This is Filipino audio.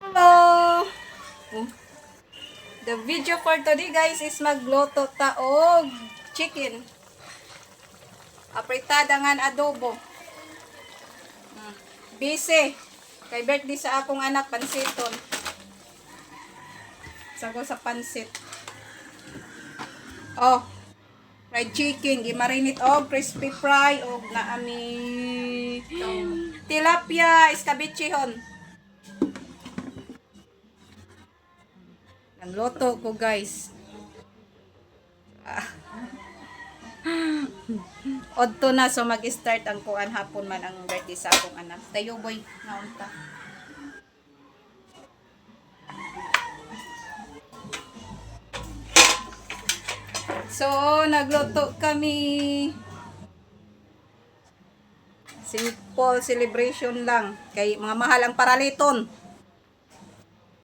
Hello! The video for today guys is magluto taog chicken. Apritada ngan adobo. Busy. Kay birthday sa akong anak pansiton. Sago sa pansit. Oh, fried chicken, gimarinate og crispy fry og naami tilapia escabeche-hon. Ang loto ko guys. Odto na so mag-start ang kuan hapon man ang birthday sa akong anak. Tayo boy naunta. So nagluto kami. Simple celebration lang kay mga mahal ang paraliton.